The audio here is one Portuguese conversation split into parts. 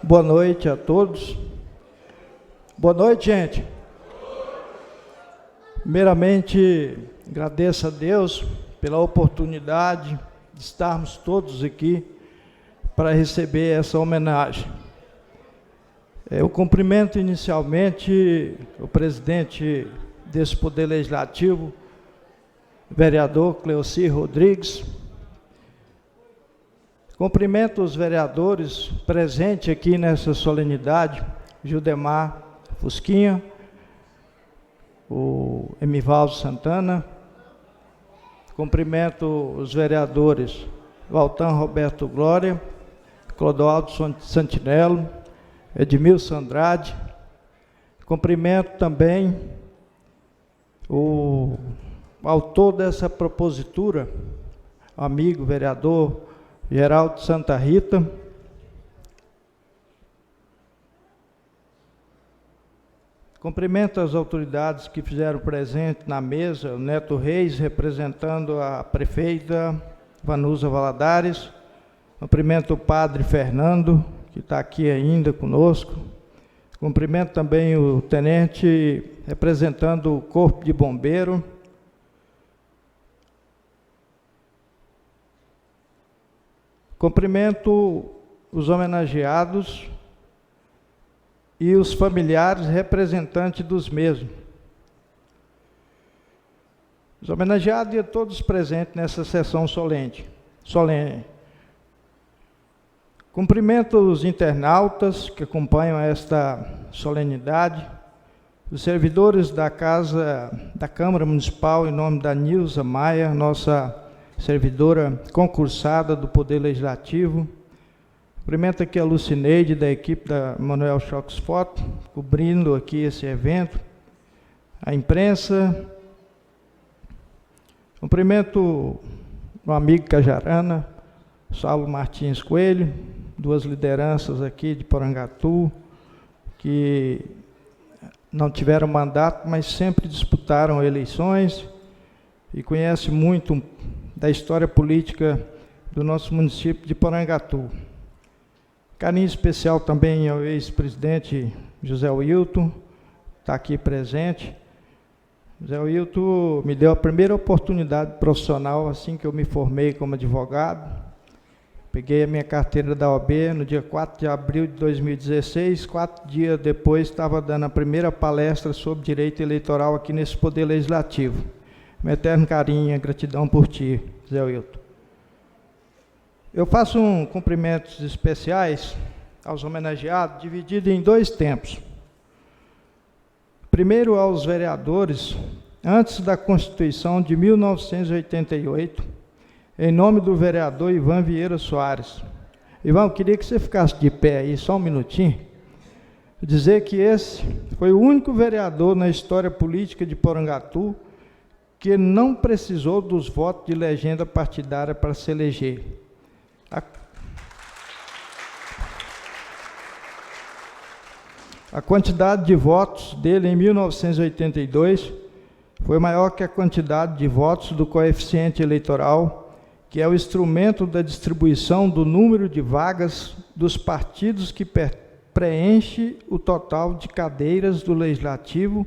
Boa noite a todos. Boa noite, gente. Primeiramente, agradeço a Deus pela oportunidade de estarmos todos aqui para receber essa homenagem. Eu cumprimento inicialmente o presidente desse Poder Legislativo, vereador Cleocir Rodrigues. Cumprimento os vereadores presentes aqui nessa solenidade, Gildemar Fusquinha, o Emivaldo Santana. Cumprimento os vereadores Valtan Roberto Glória, Clodoaldo Santinello, Edmilson Andrade. Cumprimento também o autor dessa propositura, amigo vereador Geraldo Santa Rita. Cumprimento as autoridades que fizeram presente na mesa, o Neto Reis, representando a prefeita Vanusa Valadares. Cumprimento o padre Fernando, que está aqui ainda conosco. Cumprimento também o tenente, representando o Corpo de Bombeiro. Cumprimento os homenageados e os familiares representantes dos mesmos. Os homenageados e todos presentes nessa sessão solene. Cumprimento os internautas que acompanham esta solenidade, os servidores da Câmara Municipal, em nome da Nilza Maia, nossa servidora concursada do Poder Legislativo. Cumprimento aqui a Lucineide, da equipe da Manuel Choques Foto, cobrindo aqui esse evento. A imprensa. Cumprimento o amigo Cajarana, Saulo Martins Coelho, duas lideranças aqui de Porangatu, que não tiveram mandato, mas sempre disputaram eleições e conhece muito da história política do nosso município de Porangatu. Carinho especial também ao ex-presidente José Wilton, está aqui presente. José Wilton me deu a primeira oportunidade profissional assim que eu me formei como advogado. Peguei a minha carteira da OAB no dia 4 de abril de 2016, 4 dias depois estava dando a primeira palestra sobre direito eleitoral aqui nesse Poder Legislativo. Meu eterno carinho e gratidão por ti, Zé Wilton. Eu faço cumprimentos especiais aos homenageados, dividido em dois tempos. Primeiro aos vereadores, antes da Constituição de 1988, em nome do vereador Ivan Vieira Soares. Ivan, eu queria que você ficasse de pé aí, só um minutinho. Dizer que esse foi o único vereador na história política de Porangatu que não precisou dos votos de legenda partidária para se eleger. A quantidade de votos dele em 1982 foi maior que a quantidade de votos do coeficiente eleitoral, que é o instrumento da distribuição do número de vagas dos partidos que preenche o total de cadeiras do Legislativo,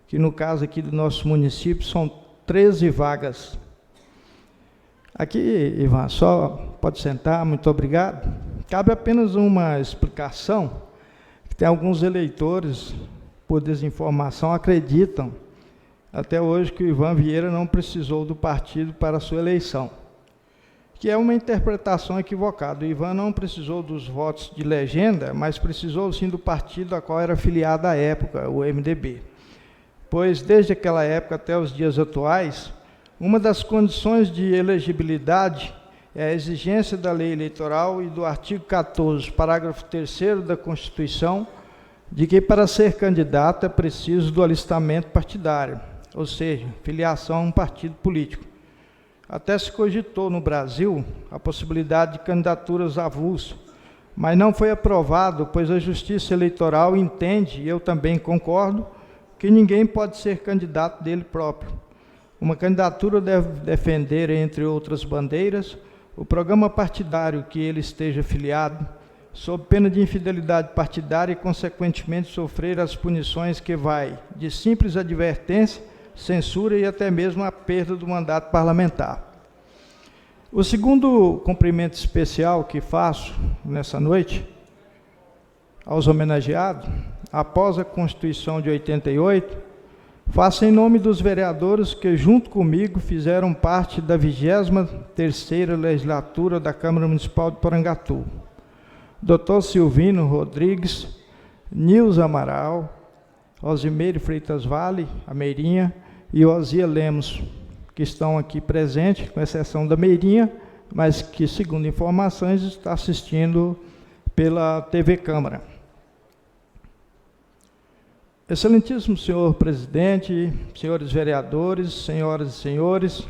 que no caso aqui do nosso município são 13 vagas. Aqui, Ivan, só pode sentar, muito obrigado. Cabe apenas uma explicação, que tem alguns eleitores, por desinformação, acreditam até hoje que o Ivan Vieira não precisou do partido para a sua eleição, que é uma interpretação equivocada. O Ivan não precisou dos votos de legenda, mas precisou sim do partido a qual era filiado à época, o MDB. Pois desde aquela época até os dias atuais, uma das condições de elegibilidade é a exigência da lei eleitoral e do artigo 14, parágrafo 3º da Constituição, de que para ser candidato é preciso do alistamento partidário, ou seja, filiação a um partido político. Até se cogitou no Brasil a possibilidade de candidaturas avulsas, mas não foi aprovado, pois a Justiça Eleitoral entende, e eu também concordo, que ninguém pode ser candidato dele próprio. Uma candidatura deve defender, entre outras bandeiras, o programa partidário que ele esteja filiado, sob pena de infidelidade partidária e, consequentemente, sofrer as punições que vai de simples advertência, censura e até mesmo a perda do mandato parlamentar. O segundo cumprimento especial que faço nessa noite aos homenageados, após a Constituição de 88, faço em nome dos vereadores que, junto comigo, fizeram parte da 23ª legislatura da Câmara Municipal de Porangatu. Dr. Silvino Rodrigues, Nilza Amaral, Osimeire Freitas Vale, a Meirinha, e Osia Lemos, que estão aqui presentes, com exceção da Meirinha, mas que, segundo informações, está assistindo pela TV Câmara. Excelentíssimo senhor presidente, senhores vereadores, senhoras e senhores,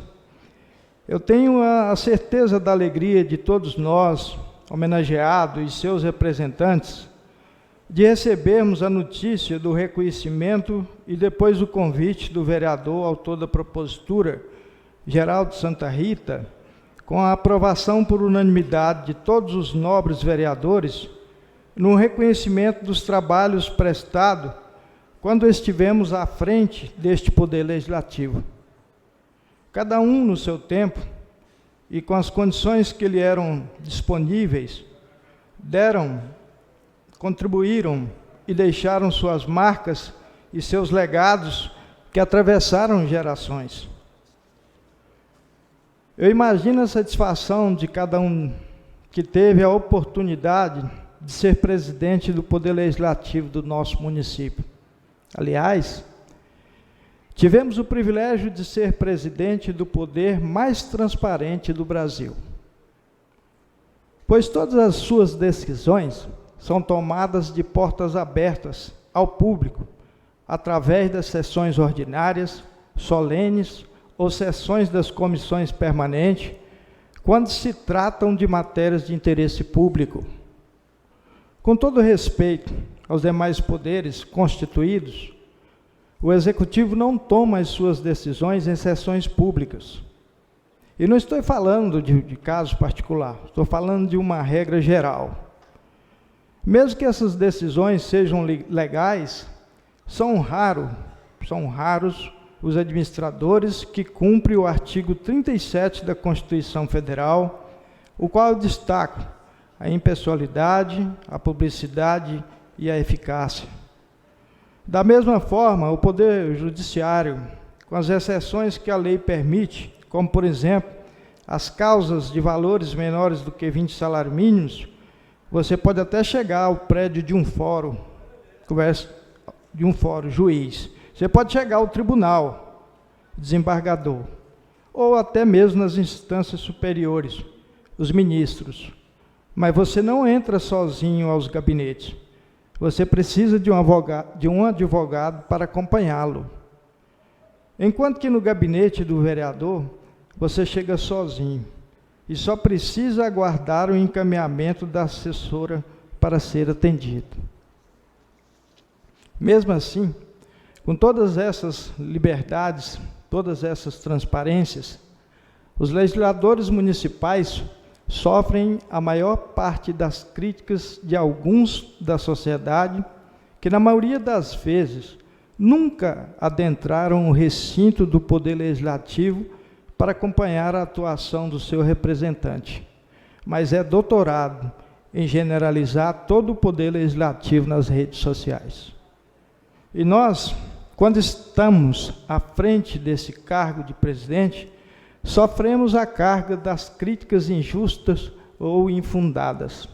eu tenho a certeza da alegria de todos nós, homenageados e seus representantes, de recebermos a notícia do reconhecimento e depois o convite do vereador autor da propositura, Geraldo Santa Rita, com a aprovação por unanimidade de todos os nobres vereadores, no reconhecimento dos trabalhos prestados quando estivemos à frente deste Poder Legislativo. Cada um no seu tempo e com as condições que lhe eram disponíveis, contribuíram e deixaram suas marcas e seus legados que atravessaram gerações. Eu imagino a satisfação de cada um que teve a oportunidade de ser presidente do Poder Legislativo do nosso município. Aliás, tivemos o privilégio de ser presidente do poder mais transparente do Brasil, pois todas as suas decisões são tomadas de portas abertas ao público, através das sessões ordinárias, solenes ou sessões das comissões permanentes, quando se tratam de matérias de interesse público. Com todo respeito aos demais poderes constituídos, o Executivo não toma as suas decisões em sessões públicas. E não estou falando de caso particular, estou falando de uma regra geral. Mesmo que essas decisões sejam legais, são raros os administradores que cumprem o artigo 37 da Constituição Federal, o qual eu destaco a impessoalidade, a publicidade e a eficácia. Da mesma forma, o Poder Judiciário, com as exceções que a lei permite, como, por exemplo, as causas de valores menores do que 20 salários mínimos, você pode até chegar ao prédio de um fórum, juiz. Você pode chegar ao tribunal, desembargador, ou até mesmo nas instâncias superiores, os ministros. Mas você não entra sozinho aos gabinetes. Você precisa de um advogado para acompanhá-lo. Enquanto que no gabinete do vereador, você chega sozinho e só precisa aguardar o encaminhamento da assessora para ser atendido. Mesmo assim, com todas essas liberdades, todas essas transparências, os legisladores municipais sofrem a maior parte das críticas de alguns da sociedade que, na maioria das vezes, nunca adentraram o recinto do Poder Legislativo para acompanhar a atuação do seu representante, mas é doutorado em generalizar todo o Poder Legislativo nas redes sociais. E nós, quando estamos à frente desse cargo de presidente, sofremos a carga das críticas injustas ou infundadas.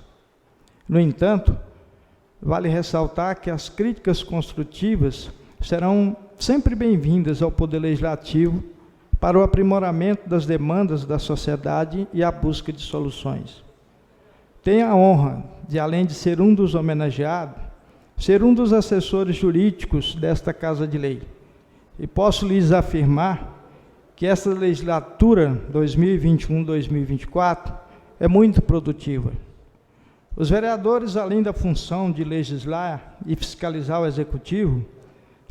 No entanto, vale ressaltar que as críticas construtivas serão sempre bem-vindas ao Poder Legislativo para o aprimoramento das demandas da sociedade e a busca de soluções. Tenho a honra de, além de ser um dos homenageados, ser um dos assessores jurídicos desta Casa de Lei. E posso lhes afirmar que essa legislatura 2021-2024 é muito produtiva. Os vereadores, além da função de legislar e fiscalizar o Executivo,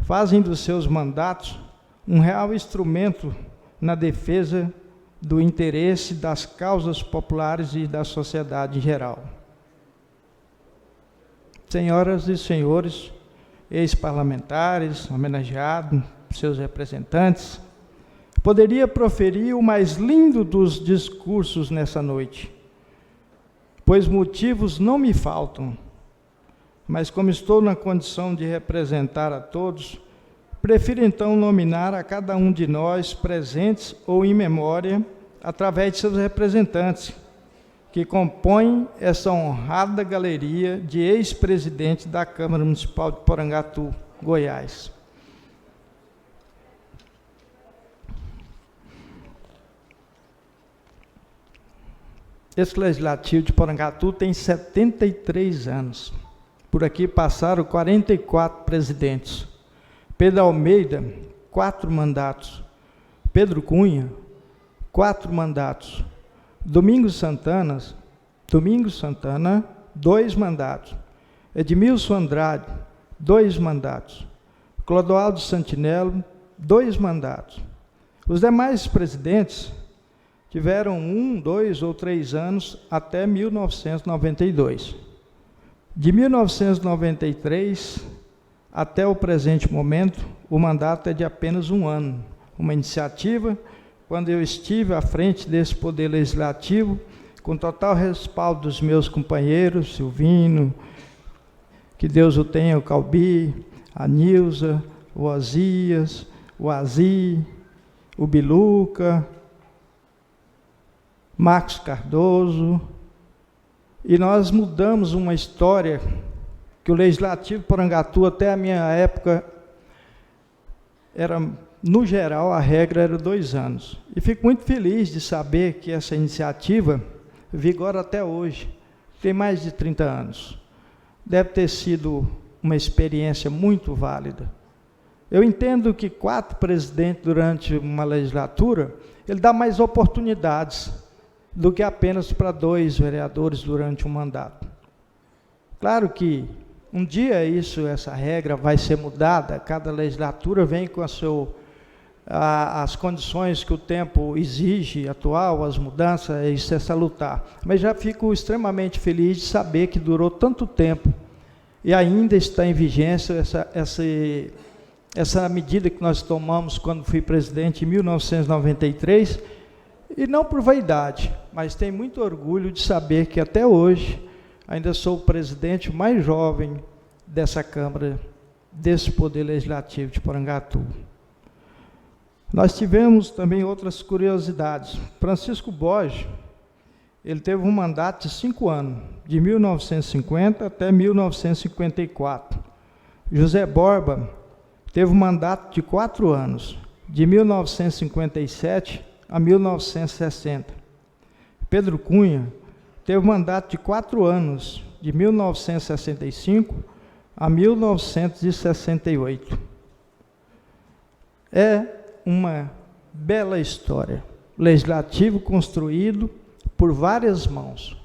fazem dos seus mandatos um real instrumento na defesa do interesse das causas populares e da sociedade em geral. senhoras e senhores, ex-parlamentares, homenageados, seus representantes, poderia proferir o mais lindo dos discursos nessa noite, pois motivos não me faltam, mas como estou na condição de representar a todos, prefiro então nominar a cada um de nós, presentes ou em memória, através de seus representantes, que compõem essa honrada galeria de ex-presidentes da Câmara Municipal de Porangatu, Goiás. Esse Legislativo de Porangatu tem 73 anos. Por aqui passaram 44 presidentes. Pedro Almeida, 4 mandatos. Pedro Cunha, 4 mandatos. Domingos Santana, 2 mandatos. Edmilson Andrade, 2 mandatos. Clodoaldo Santinello, 2 mandatos. Os demais presidentes tiveram 1, 2 ou 3 anos até 1992. De 1993 até o presente momento, o mandato é de apenas 1 ano. Uma iniciativa, quando eu estive à frente desse Poder Legislativo, com total respaldo dos meus companheiros, Silvino, que Deus o tenha, o Calbi, a Nilza, o Osias, o Azi, o Biluca, Marcos Cardoso, e nós mudamos uma história que o Legislativo Porangatu, até a minha época, era, no geral, a regra era 2 anos. E fico muito feliz de saber que essa iniciativa vigora até hoje, tem mais de 30 anos. Deve ter sido uma experiência muito válida. Eu entendo que 4 presidentes durante uma legislatura, ele dá mais oportunidades do que apenas para 2 vereadores durante um mandato. Claro que um dia essa regra vai ser mudada, cada legislatura vem com as condições que o tempo exige, atual, as mudanças, isso é salutar. Mas já fico extremamente feliz de saber que durou tanto tempo e ainda está em vigência essa medida que nós tomamos quando fui presidente em 1993, e não por vaidade, mas tenho muito orgulho de saber que até hoje ainda sou o presidente mais jovem dessa Câmara, desse Poder Legislativo de Porangatu. Nós tivemos também outras curiosidades. Francisco Borges, ele teve um mandato de 5 anos, de 1950 até 1954. José Borba teve um mandato de 4 anos, de 1957 a 1960. Pedro Cunha teve um mandato de 4 anos, de 1965 a 1968. É uma bela história, legislativo construído por várias mãos.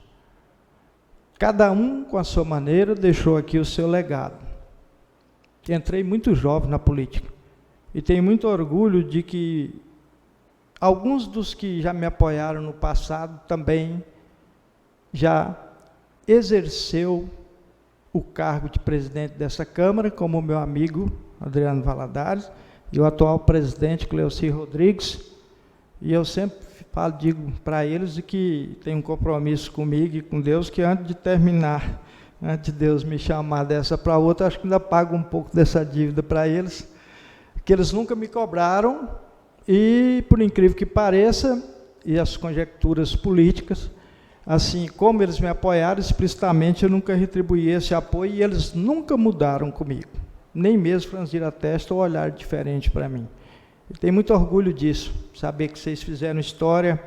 Cada um, com a sua maneira, deixou aqui o seu legado. Entrei muito jovem na política e tenho muito orgulho de que alguns dos que já me apoiaram no passado também já exerceu o cargo de presidente dessa Câmara, como o meu amigo Adriano Valadares e o atual presidente Cleuci Rodrigues. E eu sempre digo para eles que tem um compromisso comigo e com Deus, que antes de terminar, antes de Deus me chamar dessa para outra, acho que ainda pago um pouco dessa dívida para eles, que eles nunca me cobraram. E, por incrível que pareça, e as conjecturas políticas, assim como eles me apoiaram, explicitamente eu nunca retribuí esse apoio e eles nunca mudaram comigo, nem mesmo franziram a testa ou olhar diferente para mim. Eu tenho muito orgulho disso, saber que vocês fizeram história.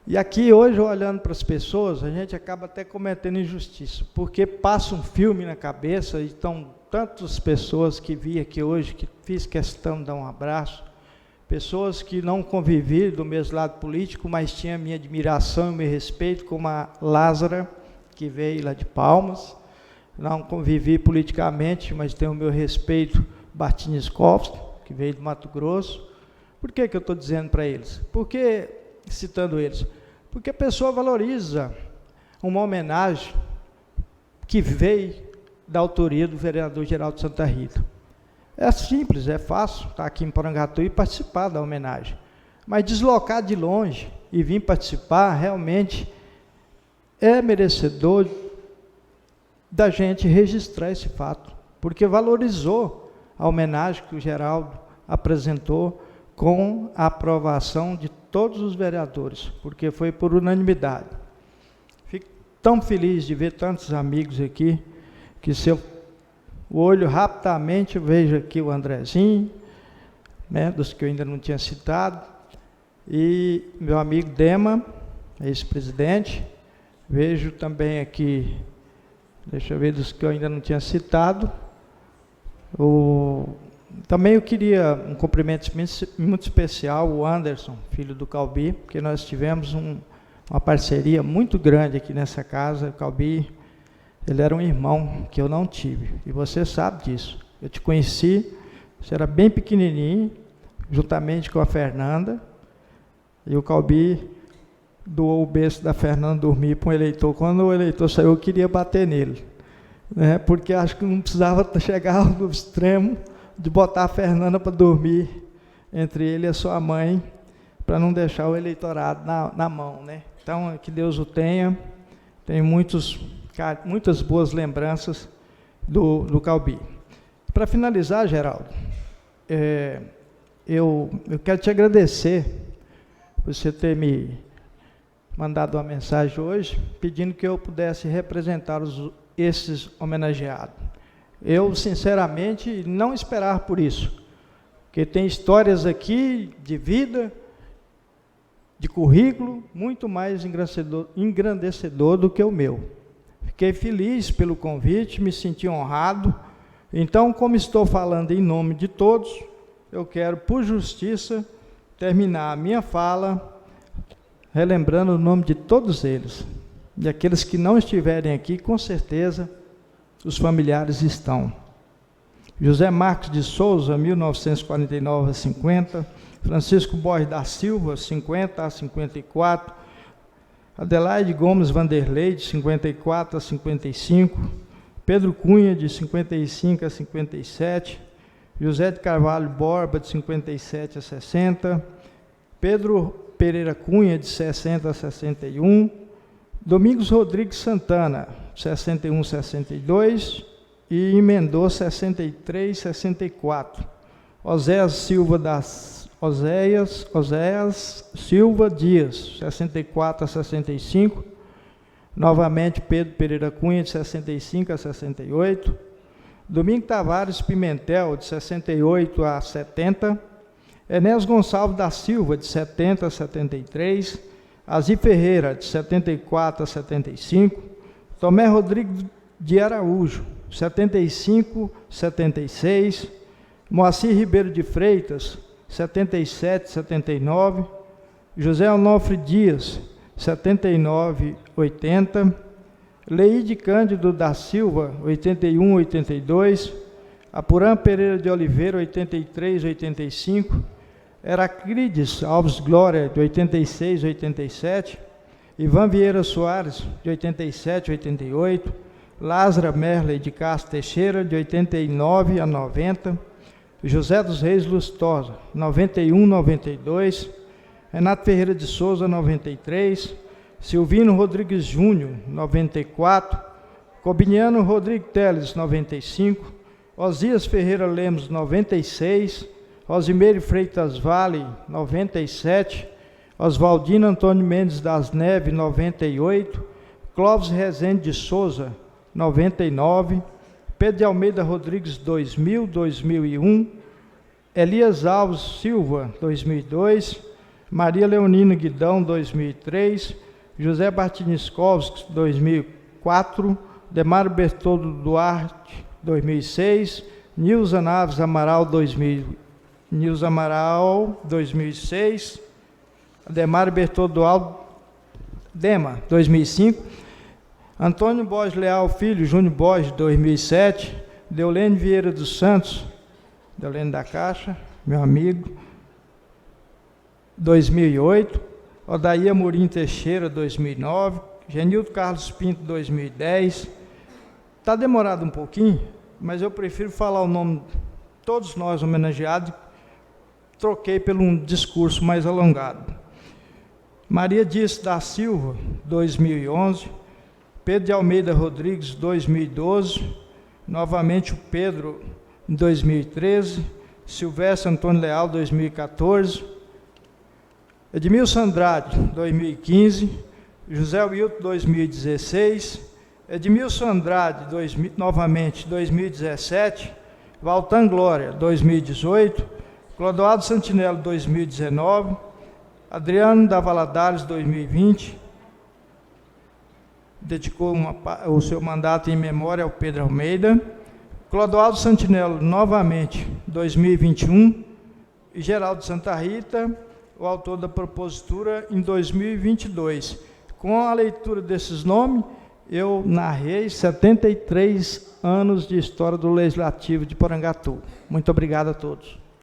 E aqui, hoje, olhando para as pessoas, a gente acaba até cometendo injustiça, porque passa um filme na cabeça, e estão tantas pessoas que vi aqui hoje, que fiz questão de dar um abraço, pessoas que não convivi do mesmo lado político, mas tinha minha admiração e meu respeito, como a Lázara, que veio lá de Palmas. Não convivi politicamente, mas tenho o meu respeito, Bartniskowski, que veio do Mato Grosso. Por que eu estou dizendo para eles? Porque, citando eles, porque a pessoa valoriza uma homenagem que veio da autoria do vereador Geraldo Santa Rita. É simples, é fácil estar aqui em Porangatu e participar da homenagem. Mas deslocar de longe e vir participar, realmente é merecedor da gente registrar esse fato, porque valorizou a homenagem que o Geraldo apresentou com a aprovação de todos os vereadores, porque foi por unanimidade. Fico tão feliz de ver tantos amigos aqui, que se eu olho rapidamente, vejo aqui o Andrezinho, né, dos que eu ainda não tinha citado, e meu amigo Dema, ex-presidente, vejo também aqui, deixa eu ver dos que eu ainda não tinha citado, também eu queria um cumprimento muito especial, o Anderson, filho do Calbi, porque nós tivemos uma parceria muito grande aqui nessa casa. O Calbi, ele era um irmão que eu não tive, e você sabe disso. Eu te conheci, você era bem pequenininho, juntamente com a Fernanda, e o Calbi doou o berço da Fernanda dormir para um eleitor. Quando o eleitor saiu, eu queria bater nele, né, porque acho que não precisava chegar no extremo de botar a Fernanda para dormir entre ele e a sua mãe, para não deixar o eleitorado na mão, né? Então, que Deus o tenha. Tenho muitas boas lembranças do Calbi. Para finalizar, Geraldo, eu quero te agradecer por você ter me mandado uma mensagem hoje, pedindo que eu pudesse representar esses homenageados. Eu, sinceramente, não esperava por isso, porque tem histórias aqui de vida, de currículo, muito mais engrandecedor do que o meu. Fiquei feliz pelo convite, me senti honrado. Então, como estou falando em nome de todos, eu quero, por justiça, terminar a minha fala relembrando o nome de todos eles. E aqueles que não estiverem aqui, com certeza, os familiares estão. José Marcos de Souza, 1949 a 50, Francisco Borges da Silva, 50 a 54, Adelaide Gomes Vanderlei, de 54 a 55, Pedro Cunha, de 55 a 57, José de Carvalho Borba, de 57 a 60, Pedro Pereira Cunha, de 60 a 61, Domingos Rodrigues Santana, 61 a 62, e emendou 63 a 64. Oséias Silva Dias, 64 a 65, novamente Pedro Pereira Cunha, de 65 a 68, Domingo Tavares Pimentel, de 68 a 70, Enéas Gonçalves da Silva, de 70 a 73, Azir Ferreira, de 74 a 75, Tomé Rodrigues de Araújo, 75 a 76, Moacir Ribeiro de Freitas, 77 a 79, José Onofre Dias, 79 a 80, Leide Cândido da Silva, 81 a 82, Apurã Pereira de Oliveira, 83 a 85, Heraclides Alves Glória, de 86 a 87, Ivan Vieira Soares, de 87 a 88, Lázaro Merley de Castro Teixeira, de 89 a 90, José dos Reis Lustosa, 91 a 92, Renato Ferreira de Souza, 93, Silvino Rodrigues Júnior, 94, Cobiniano Rodrigues Teles, 95, Osias Ferreira Lemos, 96, Rosimeire Freitas Vale, 97, Oswaldino Antônio Mendes das Neves, 98, Clóvis Rezende de Souza, 99, Pedro de Almeida Rodrigues, 2000, 2001, Elias Alves Silva, 2002, Maria Leonina Guidão, 2003, José Bartiniskovski, 2004, Demário Bertoldo Duarte, 2006, Nilza Naves Amaral, 2006, Demário Bertoldo Dema, 2005, Antônio Borges Leal Filho, Júnior Borges, 2007, Deolene Vieira dos Santos, Deolene da Caixa, meu amigo, 2008, Odaía Murim Teixeira, 2009, Genildo Carlos Pinto, 2010, Está demorado um pouquinho, mas eu prefiro falar o nome de todos nós homenageados, troquei por um discurso mais alongado. Maria Dias da Silva, 2011, Pedro de Almeida Rodrigues, 2012, novamente o Pedro, em 2013, Silvestre Antônio Leal, 2014, Edmilson Andrade, 2015, José Wilton, 2016, Edmilson Andrade, novamente, 2017, Valtan Glória, 2018, Clodoaldo Santinello, 2019, Adriano da Valadares, 2020, dedicou o seu mandato em memória ao Pedro Almeida, Clodoaldo Santinello, novamente, 2021, e Geraldo Santa Rita, o autor da propositura, em 2022. Com a leitura desses nomes, eu narrei 73 anos de história do Legislativo de Porangatu. Muito obrigado a todos.